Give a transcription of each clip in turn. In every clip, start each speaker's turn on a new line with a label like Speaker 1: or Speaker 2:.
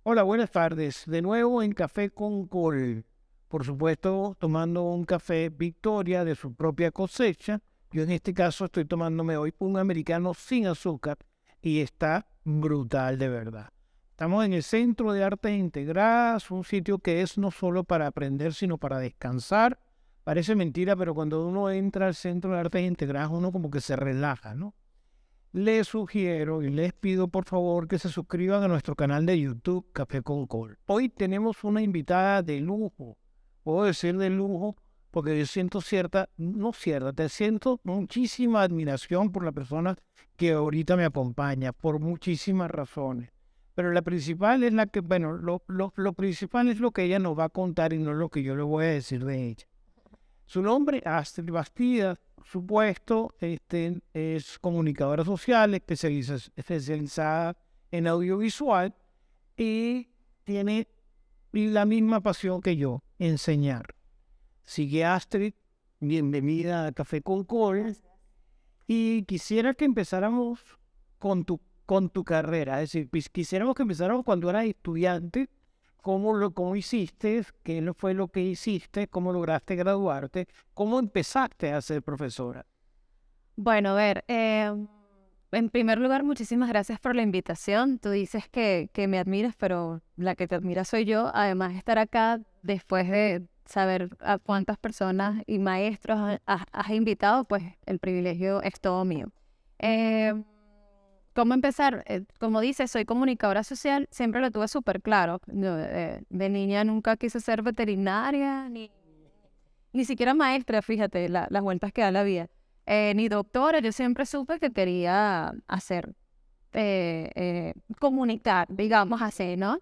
Speaker 1: Hola, buenas tardes. De nuevo en Café con Col. Por supuesto, tomando un café Victoria de su propia cosecha. Yo en este caso estoy tomándome hoy un americano sin azúcar y está brutal de verdad. Estamos en el Centro de Artes Integradas, un sitio que es no solo para aprender, sino para descansar. Parece mentira, pero cuando uno entra al Centro de Artes Integradas, uno como que se relaja, ¿no? Les sugiero y les pido por favor que se suscriban a nuestro canal de YouTube Café con Col. Hoy tenemos una invitada de lujo, puedo decir de lujo, porque yo siento te siento muchísima admiración por la persona que ahorita me acompaña, por muchísimas razones. Pero la principal es la que, bueno, lo principal es lo que ella nos va a contar y no lo que yo le voy a decir de ella. Su nombre, Astrid Bastida, su puesto es comunicadora social, especializada en audiovisual y tiene la misma pasión que yo, enseñar. Sigue Astrid, bienvenida a Café con Col y quisiera que empezáramos con tu carrera, es decir, quisiéramos que empezáramos cuando eras estudiante. ¿Cómo hiciste? Fue lo que hiciste? ¿Cómo lograste graduarte? ¿Cómo empezaste a ser profesora?
Speaker 2: Bueno, a ver, en primer lugar, muchísimas gracias por la invitación. Tú dices que me admiras, pero la que te admira soy yo. Además, estar acá después de saber a cuántas personas y maestros has invitado, pues el privilegio es todo mío. Eh, ¿Cómo empezar? Como dices, soy comunicadora social, siempre lo tuve súper claro. De niña nunca quise ser veterinaria, ni siquiera maestra, fíjate, las vueltas que da la vida. Ni doctora, yo siempre supe que quería hacer, comunicar, digamos así, ¿no?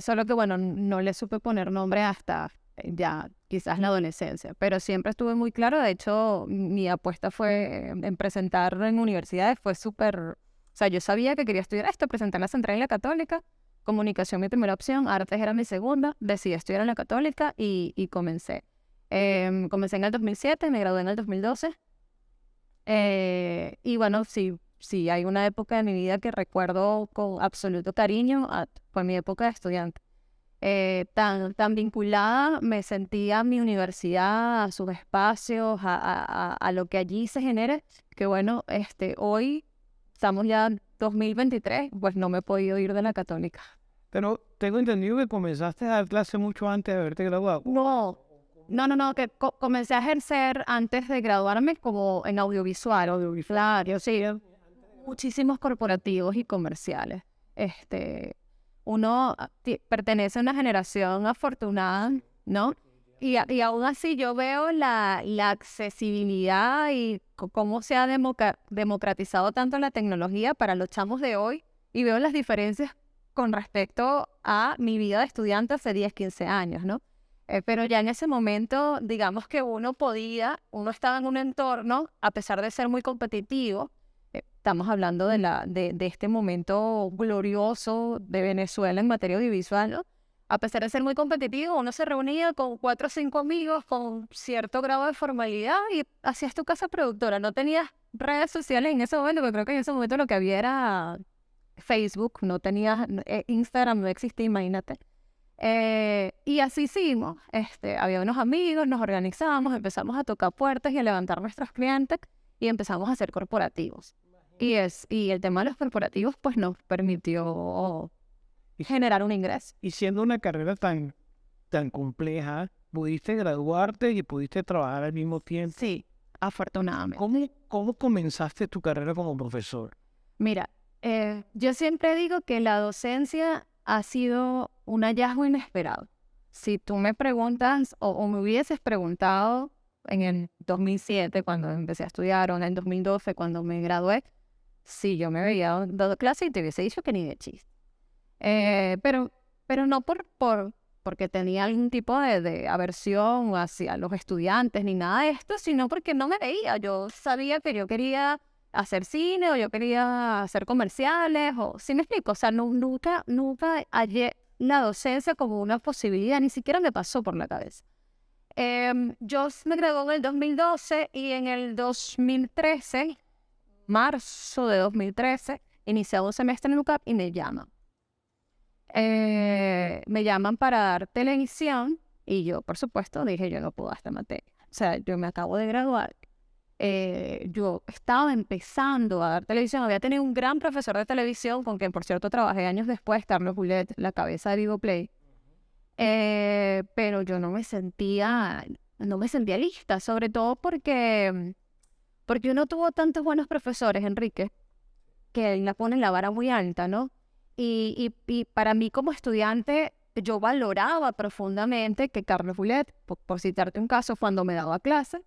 Speaker 2: Solo que, bueno, no le supe poner nombre hasta ya quizás la adolescencia, pero siempre estuve muy claro. De hecho, mi apuesta fue en presentar en universidades, fue súper, o sea, yo sabía que quería estudiar esto, presentar en la Central y la Católica, comunicación mi primera opción, artes era mi segunda, decidí estudiar en la Católica y comencé. Comencé en el 2007, me gradué en el 2012. Y bueno, sí, hay una época de mi vida que recuerdo con absoluto cariño, fue mi época de estudiante. Tan vinculada me sentía a mi universidad, a sus espacios, a lo que allí se genere, que bueno, hoy estamos ya en 2023, pues no me he podido ir de la Católica.
Speaker 1: Pero tengo entendido que comenzaste a dar clase mucho antes de haberte graduado.
Speaker 2: No, no, que comencé a ejercer antes de graduarme como en audiovisual, audiovisual, sí, muchísimos corporativos y comerciales. Uno pertenece a una generación afortunada, ¿no? Y aún así yo veo la accesibilidad y cómo se ha democratizado tanto la tecnología para los chamos de hoy y veo las diferencias con respecto a mi vida de estudiante hace 10, 15 años, ¿no? Pero ya en ese momento, digamos que uno estaba en un entorno, a pesar de ser muy competitivo. Estamos hablando de este momento glorioso de Venezuela en materia audiovisual, ¿no? A pesar de ser muy competitivo, uno se reunía con 4 o 5 amigos con cierto grado de formalidad y hacías tu casa productora. No tenías redes sociales en ese momento, porque creo que en ese momento lo que había era Facebook, no tenías Instagram, no existía, imagínate. Y así hicimos. Había unos amigos, nos organizamos, empezamos a tocar puertas y a levantar nuestros clientes y empezamos a hacer corporativos. Y el tema de los corporativos pues nos permitió
Speaker 1: Y, si-
Speaker 2: generar un ingreso.
Speaker 1: y siendo una carrera tan compleja, pudiste graduarte y pudiste trabajar al mismo tiempo.
Speaker 2: Sí, afortunadamente.
Speaker 1: ¿Cómo comenzaste tu carrera como profesor?
Speaker 2: Mira, yo siempre digo que la docencia ha sido un hallazgo inesperado. Si tú me preguntas o me hubieses preguntado en el 2007 cuando empecé a estudiar o en el 2012 cuando me gradué, sí, yo me había dado clase y te hubiese dicho que ni de chiste. Eh, pero, pero no porque tenía algún tipo de aversión hacia los estudiantes ni nada de esto, sino porque no me veía. Yo sabía que yo quería hacer cine o yo quería hacer comerciales, o ¿sí me explico? O sea, nunca hallé la docencia como una posibilidad, ni siquiera me pasó por la cabeza. Yo me gradué en el 2012 y en el 2013, marzo de 2013, inicié un semestre en UCAP y me llaman. Me llaman para dar televisión y yo, por supuesto, dije, yo no puedo dar esta materia. O sea, yo me acabo de graduar. Yo estaba empezando a dar televisión. Había tenido un gran profesor de televisión con quien, por cierto, trabajé años después, Carlos Boulet, la cabeza de Vivo Play. Pero yo no me sentía lista, sobre todo porque uno tuvo tantos buenos profesores, Enrique, que la ponen la vara muy alta, ¿no? Y para mí como estudiante, yo valoraba profundamente que Carlos Boulet, por citarte un caso, cuando me daba clase,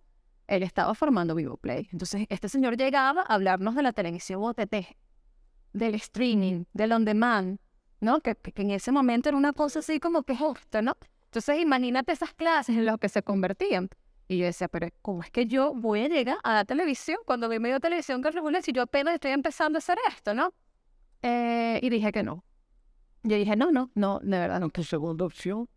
Speaker 2: él estaba formando Vivo Play. Entonces, este señor llegaba a hablarnos de la televisión OTT, del streaming, del on demand, ¿no? Que en ese momento era una cosa así como que justo, ¿no? Entonces, imagínate esas clases en las que se convertían. Y yo decía, pero ¿cómo es que yo voy a llegar a la televisión cuando vi medio televisión Carlos Boulet si yo apenas estoy empezando a hacer esto, ¿no? Y dije que no. Yo dije, no, de verdad no.
Speaker 1: ¿Tu segunda opción?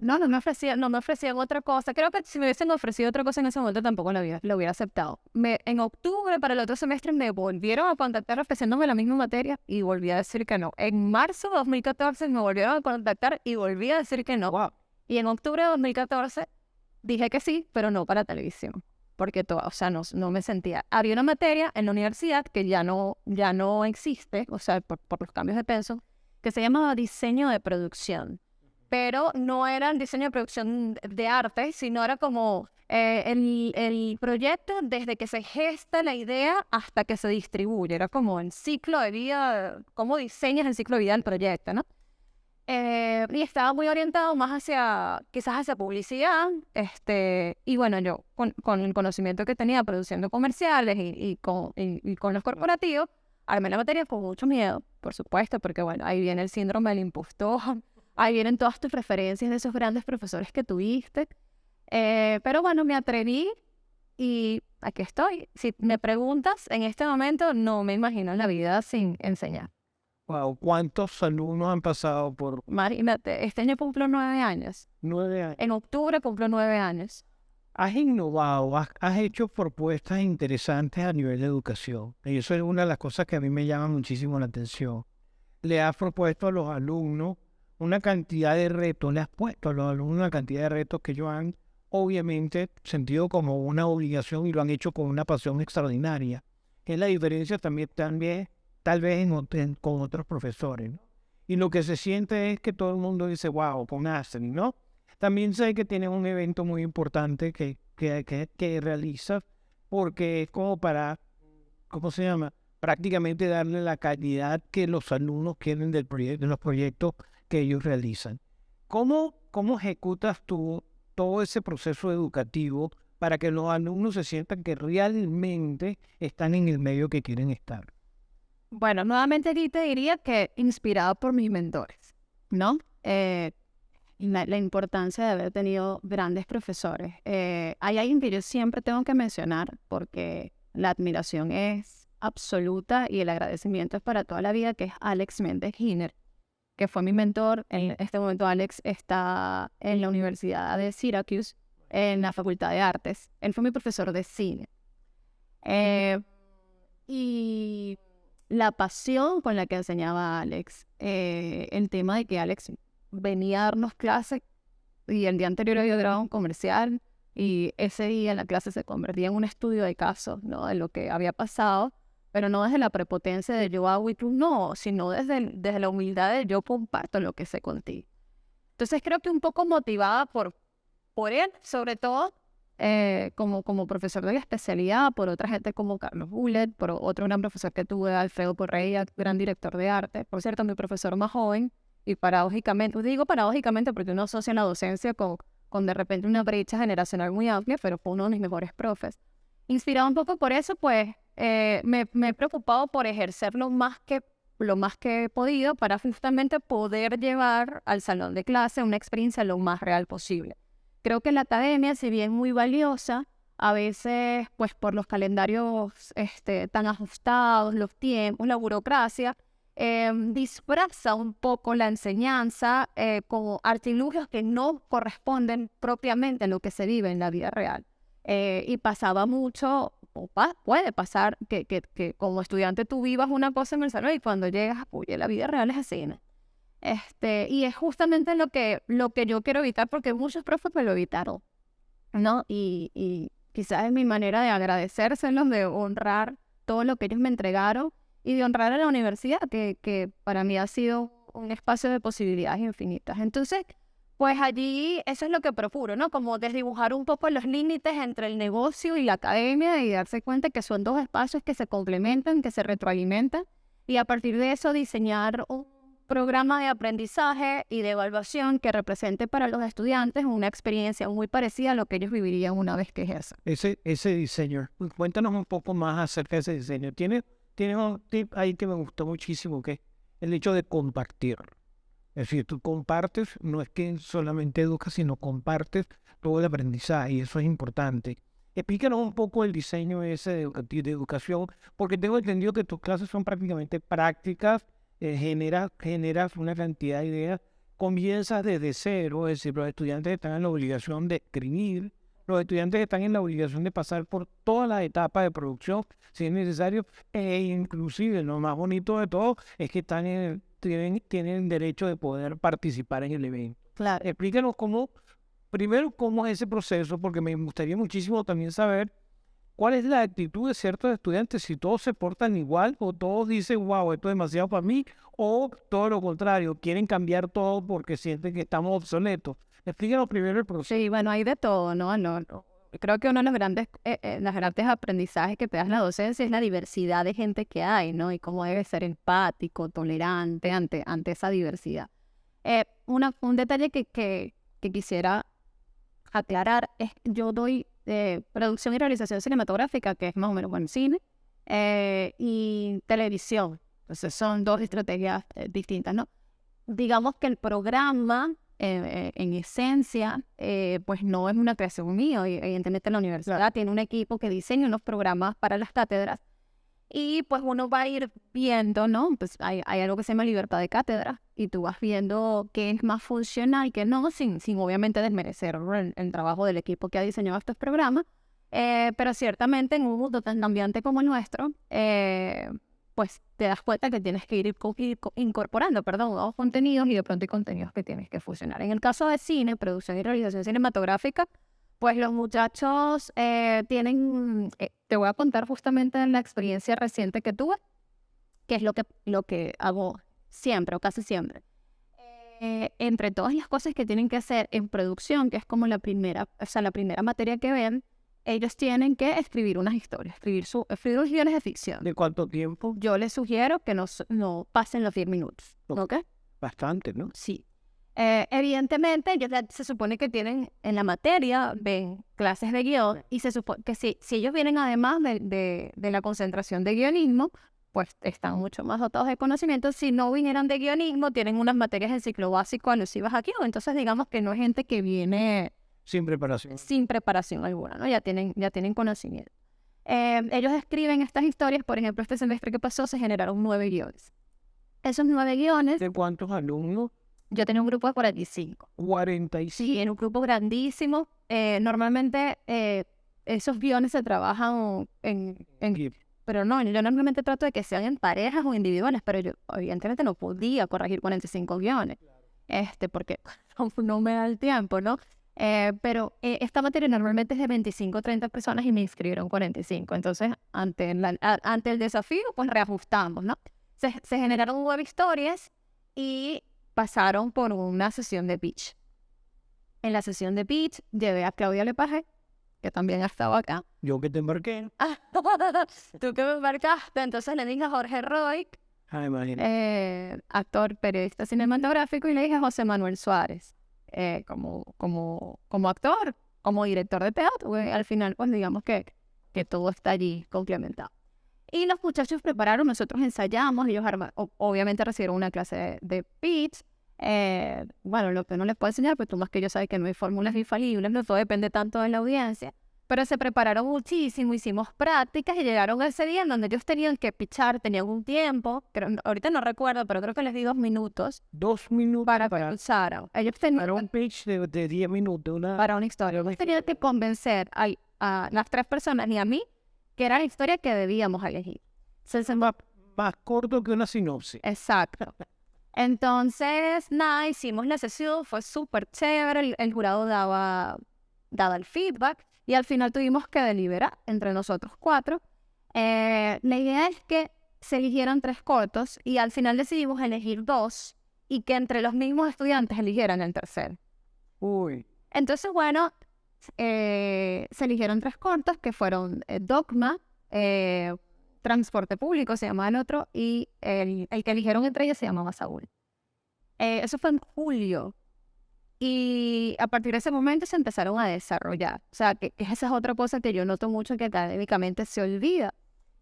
Speaker 2: No me ofrecían otra cosa. Creo que si me hubiesen ofrecido otra cosa en ese momento tampoco lo hubiera aceptado. En octubre, para el otro semestre, me volvieron a contactar ofreciéndome la misma materia y volví a decir que no. En marzo de 2014 me volvieron a contactar y volví a decir que no.
Speaker 1: Wow.
Speaker 2: Y en octubre de 2014 dije que sí, pero no para televisión. Porque no me sentía. Había una materia en la universidad que ya no existe, o sea, por los cambios de peso, que se llamaba diseño de producción. Pero no era el diseño de producción de arte, sino era como el proyecto desde que se gesta la idea hasta que se distribuye. Era como el ciclo de vida, cómo diseñas el ciclo de vida del proyecto, ¿no? Y estaba muy orientado más quizás hacia publicidad. Y bueno, yo con el conocimiento que tenía produciendo comerciales y con los corporativos, armé la materia con mucho miedo, por supuesto, porque bueno, ahí viene el síndrome del impostor. Ahí vienen todas tus referencias de esos grandes profesores que tuviste. Pero bueno, me atreví y aquí estoy. Si me preguntas, en este momento no me imagino la vida sin enseñar.
Speaker 1: Wow, ¿cuántos alumnos han pasado por
Speaker 2: Imagínate, este año cumplo 9 años.
Speaker 1: 9 años?
Speaker 2: En octubre cumplo 9 años.
Speaker 1: Has innovado, has hecho propuestas interesantes a nivel de educación. Y eso es una de las cosas que a mí me llama muchísimo la atención. Le has propuesto a los alumnos una cantidad de retos, le has puesto a los alumnos una cantidad de retos que ellos han obviamente sentido como una obligación y lo han hecho con una pasión extraordinaria. Es la diferencia también tal vez con otros profesores, ¿no? Y lo que se siente es que todo el mundo dice, wow, con Astrid, ¿no? También sé que tienes un evento muy importante que realizas porque es como para, ¿cómo se llama? Prácticamente darle la calidad que los alumnos quieren de los proyectos que ellos realizan. ¿Cómo ejecutas tú todo ese proceso educativo para que los alumnos se sientan que realmente están en el medio que quieren estar?
Speaker 2: Bueno, nuevamente aquí te diría que inspirado por mis mentores, ¿no? La importancia de haber tenido grandes profesores. Hay alguien que yo siempre tengo que mencionar porque la admiración es absoluta y el agradecimiento es para toda la vida, que es Alex Méndez Giner, que fue mi mentor. En este momento Alex está en la Universidad de Syracuse, en la Facultad de Artes. Él fue mi profesor de cine. Y la pasión con la que enseñaba Alex, el tema de que Alex venía a darnos clases y el día anterior había grabado un comercial y ese día la clase se convertía en un estudio de casos, ¿no? De lo que había pasado, pero no desde la prepotencia de yo hago y tú no, sino desde la humildad de yo comparto lo que sé contigo. Entonces creo que un poco motivada por él, sobre todo, como profesor de la especialidad, por otra gente como Carlos Boulet, por otro gran profesor que tuve, Alfredo Correia, gran director de arte, por cierto, mi profesor más joven, y paradójicamente, digo paradójicamente porque uno asocia la docencia con de repente una brecha generacional muy amplia, pero fue uno de mis mejores profes. Inspirado un poco por eso, pues me he preocupado por ejercer lo más que he podido para justamente poder llevar al salón de clase una experiencia lo más real posible. Creo que la academia, si bien muy valiosa, a veces pues por los calendarios tan ajustados, los tiempos, la burocracia, disfraza un poco la enseñanza con artilugios que no corresponden propiamente a lo que se vive en la vida real. Y pasaba mucho, puede pasar que como estudiante tú vivas una cosa en el salón y cuando llegas, oye, la vida real es así, ¿no? Y es justamente lo que yo quiero evitar, porque muchos profes me lo evitaron, ¿no? Y quizás es mi manera de agradecérselos, de honrar todo lo que ellos me entregaron y de honrar a la universidad, que para mí ha sido un espacio de posibilidades infinitas. Entonces, pues allí eso es lo que procuro, ¿no? Como desdibujar un poco los límites entre el negocio y la academia y darse cuenta que son dos espacios que se complementan, que se retroalimentan, y a partir de eso diseñar un programa de aprendizaje y de evaluación que represente para los estudiantes una experiencia muy parecida a lo que ellos vivirían una vez que ejercen.
Speaker 1: Ese diseño, cuéntanos un poco más acerca de ese diseño. Tienes un tip ahí que me gustó muchísimo, que es el hecho de compartir. Es decir, tú compartes, no es que solamente educas, sino compartes todo el aprendizaje, y eso es importante. Explícanos un poco el diseño ese de educación, porque tengo entendido que tus clases son prácticamente prácticas, generas una cantidad de ideas, comienzas desde cero, es decir, los estudiantes están en la obligación de escribir, los estudiantes están en la obligación de pasar por todas las etapas de producción, si es necesario, e inclusive lo más bonito de todo es que están tienen derecho de poder participar en el evento.
Speaker 2: Claro.
Speaker 1: Explícanos primero cómo es ese proceso, porque me gustaría muchísimo también saber cuál es la actitud de ciertos estudiantes, si todos se portan igual o todos dicen, wow, esto es demasiado para mí, o todo lo contrario, quieren cambiar todo porque sienten que estamos obsoletos. Explícanos primero el proceso.
Speaker 2: Sí, bueno, hay de todo, ¿no? Creo que uno de los grandes aprendizajes que te da la docencia es la diversidad de gente que hay, ¿no? Y cómo debe ser empático, tolerante ante esa diversidad. Un detalle que quisiera aclarar es que yo doy producción y realización cinematográfica, que es más o menos bueno, cine, y televisión. Entonces son dos estrategias distintas, ¿no? Digamos que el programa, en esencia, pues no es una creación mía. Evidentemente la universidad tiene un equipo que diseña unos programas para las cátedras y pues uno va a ir viendo, ¿no? Pues hay algo que se llama libertad de cátedra y tú vas viendo qué es más funcional y qué no, sin obviamente desmerecer el trabajo del equipo que ha diseñado estos programas. Pero ciertamente en un mundo tan cambiante como el nuestro, pues te das cuenta que tienes que ir incorporando, nuevos contenidos, y de pronto hay contenidos que tienes que fusionar. En el caso de cine, producción y realización cinematográfica, pues los muchachos tienen, te voy a contar justamente la experiencia reciente que tuve, que es lo que hago siempre o casi siempre. Entre todas las cosas que tienen que hacer en producción, que es como la primera materia que ven, ellos tienen que escribir unas historias, escribir unos guiones de ficción.
Speaker 1: ¿De cuánto tiempo?
Speaker 2: Yo les sugiero que no pasen los 10 minutos, ¿ok?
Speaker 1: Bastante, ¿no?
Speaker 2: Sí. Evidentemente, ellos se supone que tienen en la materia, ven clases de guión, y se supone que si ellos vienen además de la concentración de guionismo, pues están mucho más dotados de conocimiento. Si no vinieran de guionismo, tienen unas materias de ciclo básico alusivas a guión. Entonces, digamos que no es gente que viene
Speaker 1: sin preparación
Speaker 2: alguna, ¿no? Ya tienen conocimiento. Ellos escriben estas historias. Por ejemplo, este semestre que pasó se generaron 9 guiones. Esos 9 guiones...
Speaker 1: ¿De cuántos alumnos?
Speaker 2: Yo tenía un grupo de 45.
Speaker 1: 45.
Speaker 2: Sí, en un grupo grandísimo. Normalmente esos guiones se trabajan pero no, yo normalmente trato de que sean en parejas o individuales, pero yo evidentemente no podía corregir 45 guiones, porque no me da el tiempo, ¿no? Pero esta materia normalmente es de 25 o 30 personas y me inscribieron 45. Entonces, ante el desafío, pues reajustamos, ¿no? Se generaron 9 historias y pasaron por una sesión de pitch. En la sesión de pitch llevé a Claudia Lepage, que también ha estado acá.
Speaker 1: Yo que te embarqué.
Speaker 2: Tú que me embarcaste. Entonces le dije a Jorge Roy, actor, periodista cinematográfico, y le dije a José Manuel Suárez, como actor, como director de teatro. Al final, pues digamos que todo está allí complementado. Y los muchachos prepararon, nosotros ensayamos, ellos obviamente recibieron una clase de pitch. Bueno, lo que no les puedo enseñar, pues tú más que yo sabes que no hay fórmulas infalibles, no todo depende tanto de la audiencia. Pero se prepararon muchísimo, hicimos prácticas y llegaron a ese día en donde ellos tenían que pitchar, tenían un tiempo, ahorita no recuerdo, pero creo que les di 2 minutos.
Speaker 1: 2 minutos
Speaker 2: para que pitcharan. Ellos
Speaker 1: para un pitch de 10 minutos.
Speaker 2: Para una historia. Ellos tenían que convencer a las 3 personas y a mí que era la historia que debíamos elegir.
Speaker 1: Más corto que una sinopsis.
Speaker 2: Exacto. Entonces, nada, hicimos la sesión, fue súper chévere, el jurado daba el feedback y al final tuvimos que deliberar entre nosotros 4. La idea es que se eligieran 3 cortos y al final decidimos elegir 2 y que entre los mismos estudiantes eligieran el tercero.
Speaker 1: Uy,
Speaker 2: Entonces, bueno, se eligieron 3 cortos que fueron Dogma, Transporte Público se llamaba el otro, y el que eligieron entre ellos se llamaba Saúl. Eso fue en julio. Y a partir de ese momento se empezaron a desarrollar. O sea, que esa es otra cosa que yo noto mucho que académicamente se olvida.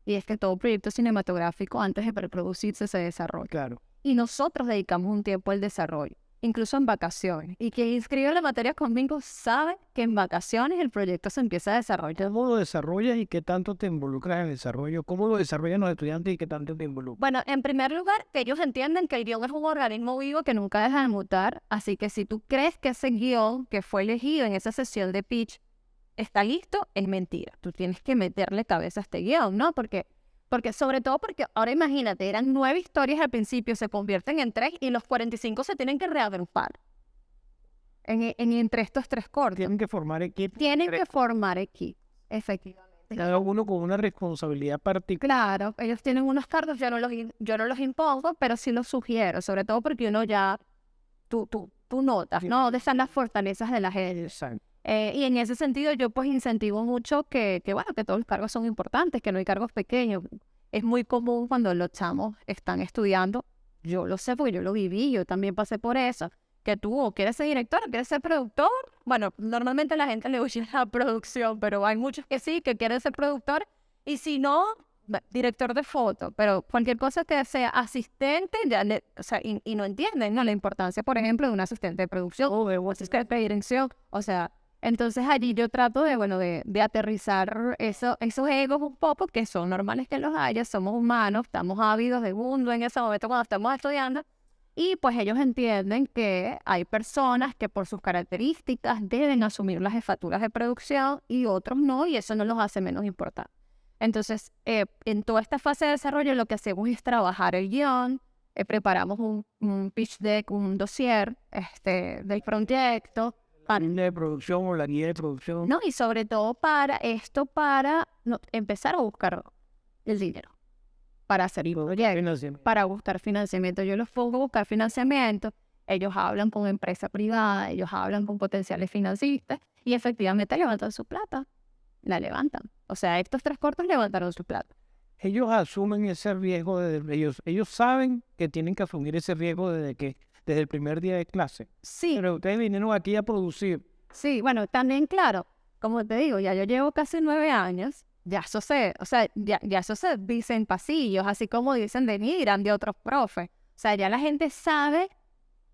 Speaker 2: Y es que todo proyecto cinematográfico antes de preproducirse se desarrolla.
Speaker 1: claro.
Speaker 2: Y nosotros dedicamos un tiempo al desarrollo, incluso en vacaciones. Y quien inscribe la materia conmigo sabe que en vacaciones el proyecto se empieza a desarrollar.
Speaker 1: ¿Cómo lo desarrollas y qué tanto te involucras en el desarrollo? ¿Cómo lo desarrollan los estudiantes y qué tanto te involucras?
Speaker 2: Bueno, en primer lugar, que ellos entienden que el guión es un organismo vivo que nunca deja de mutar. Así que si tú crees que ese guión que fue elegido en esa sesión de pitch está listo, es mentira. Tú tienes que meterle cabeza a este guión, ¿no? Porque sobre todo porque ahora imagínate, eran 9 historias al principio, se convierten en 3 y los 45 se tienen que reagrupar entre estos 3 cortos.
Speaker 1: Tienen que formar equipo.
Speaker 2: Tienen que formar equipo, efectivamente.
Speaker 1: Cada uno con una responsabilidad particular.
Speaker 2: Claro, ellos tienen unos cargos, yo no los impongo, pero sí los sugiero, sobre todo porque uno ya, tú notas, ¿no? ¿Dónde están las fortalezas de la gente?
Speaker 1: Exacto.
Speaker 2: Y en ese sentido yo pues incentivo mucho bueno, que todos los cargos son importantes, que no hay cargos pequeños. Es muy común cuando los chamos están estudiando, yo lo sé porque yo lo viví, yo también pasé por eso, que tú o quieres ser director o quieres ser productor. Bueno, normalmente la gente le huye a la producción, pero hay muchos que sí, que quieren ser productor, y si no, director de foto, pero cualquier cosa que sea asistente, o sea, y no entienden, ¿no? La importancia, por ejemplo, de un asistente de producción o de un asistente de dirección, o sea, entonces allí yo trato de aterrizar esos egos un poco, que son normales que los haya, somos humanos, estamos ávidos de mundo en ese momento cuando estamos estudiando, y pues ellos entienden que hay personas que por sus características deben asumir las jefaturas de producción y otros no, y eso no los hace menos importantes. Entonces, en toda esta fase de desarrollo lo que hacemos es trabajar el guión, preparamos un pitch deck, un dossier del proyecto,
Speaker 1: La línea de producción o la guía de producción.
Speaker 2: ¿no? Y sobre todo para empezar a buscar el dinero para hacer el proyecto,
Speaker 1: Financiamiento.
Speaker 2: para buscar financiamiento. Yo los pongo a buscar financiamiento, ellos hablan con empresa privada, ellos hablan con potenciales financistas y efectivamente levantan su plata, la levantan. O sea, estos 3 cortos levantaron su plata.
Speaker 1: Ellos asumen ese riesgo ellos saben que tienen que asumir ese riesgo desde el primer día de clase.
Speaker 2: Sí,
Speaker 1: Pero ustedes vinieron aquí a producir.
Speaker 2: sí, bueno, también claro, como te digo, ya yo llevo casi 9 años, ya eso ya eso se dice en pasillos, así como dicen de mí, dirán de otros profes. O sea, ya la gente sabe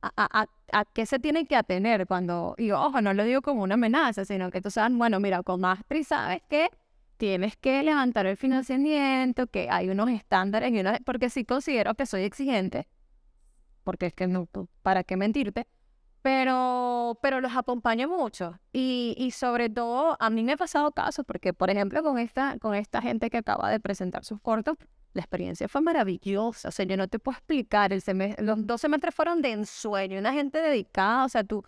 Speaker 2: a qué se tiene que atener cuando, y ojo, no lo digo como una amenaza, sino que tú sabes, bueno, mira, con Mastri sabes que tienes que levantar el financiamiento, que hay unos estándares, porque sí considero que soy exigente, porque es que no, ¿para qué mentirte? Pero los acompaño mucho. Y sobre todo, a mí me ha pasado casos, porque por ejemplo, con esta gente que acaba de presentar sus cortos, la experiencia fue maravillosa. O sea, yo no te puedo explicar, los 2 semestres fueron de ensueño, una gente dedicada. O sea, tú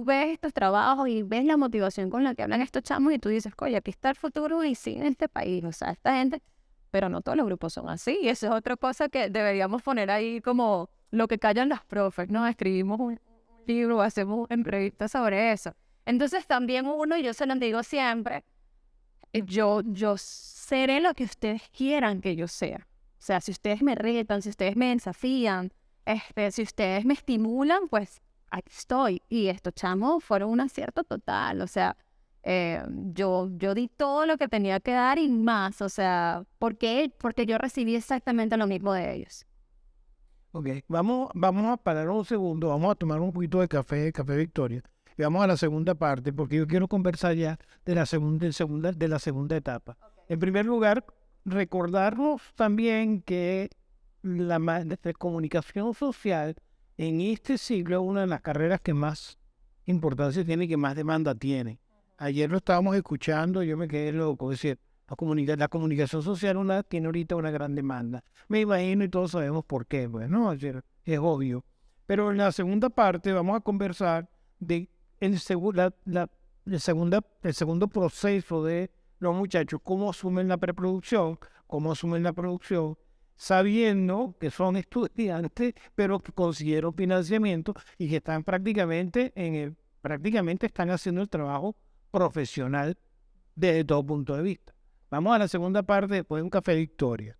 Speaker 2: ves estos trabajos y ves la motivación con la que hablan estos chamos y tú dices, oye, aquí está el futuro y sí en este país. O sea, esta gente, pero no todos los grupos son así. Y eso es otra cosa que deberíamos poner ahí como lo que callan los profes, ¿no? Escribimos un libro, hacemos entrevistas sobre eso. Entonces también y yo se los digo siempre, yo seré lo que ustedes quieran que yo sea. O sea, si ustedes me retan, si ustedes me desafían, si ustedes me estimulan, pues aquí estoy. Y estos chamos fueron un acierto total. O sea, yo di todo lo que tenía que dar y más. O sea, ¿por qué? Porque yo recibí exactamente lo mismo de ellos.
Speaker 1: Ok, vamos a parar un segundo, vamos a tomar un poquito de café Victoria, y vamos a la segunda parte, porque yo quiero conversar ya de la segunda etapa. En primer lugar, recordarnos también que la comunicación social en este siglo es una de las carreras que más importancia tiene y que más demanda tiene. Ayer lo estábamos escuchando, yo me quedé loco, es decir, la comunicación social tiene ahorita una gran demanda. Me imagino y todos sabemos por qué, pues, ¿no? Es obvio. Pero en la segunda parte vamos a conversar de el segundo proceso de los muchachos, cómo asumen la preproducción, sabiendo que son estudiantes, pero que consiguieron financiamiento y que están prácticamente están haciendo el trabajo profesional desde todo punto de vista. Vamos a la segunda parte después de un café Victoria.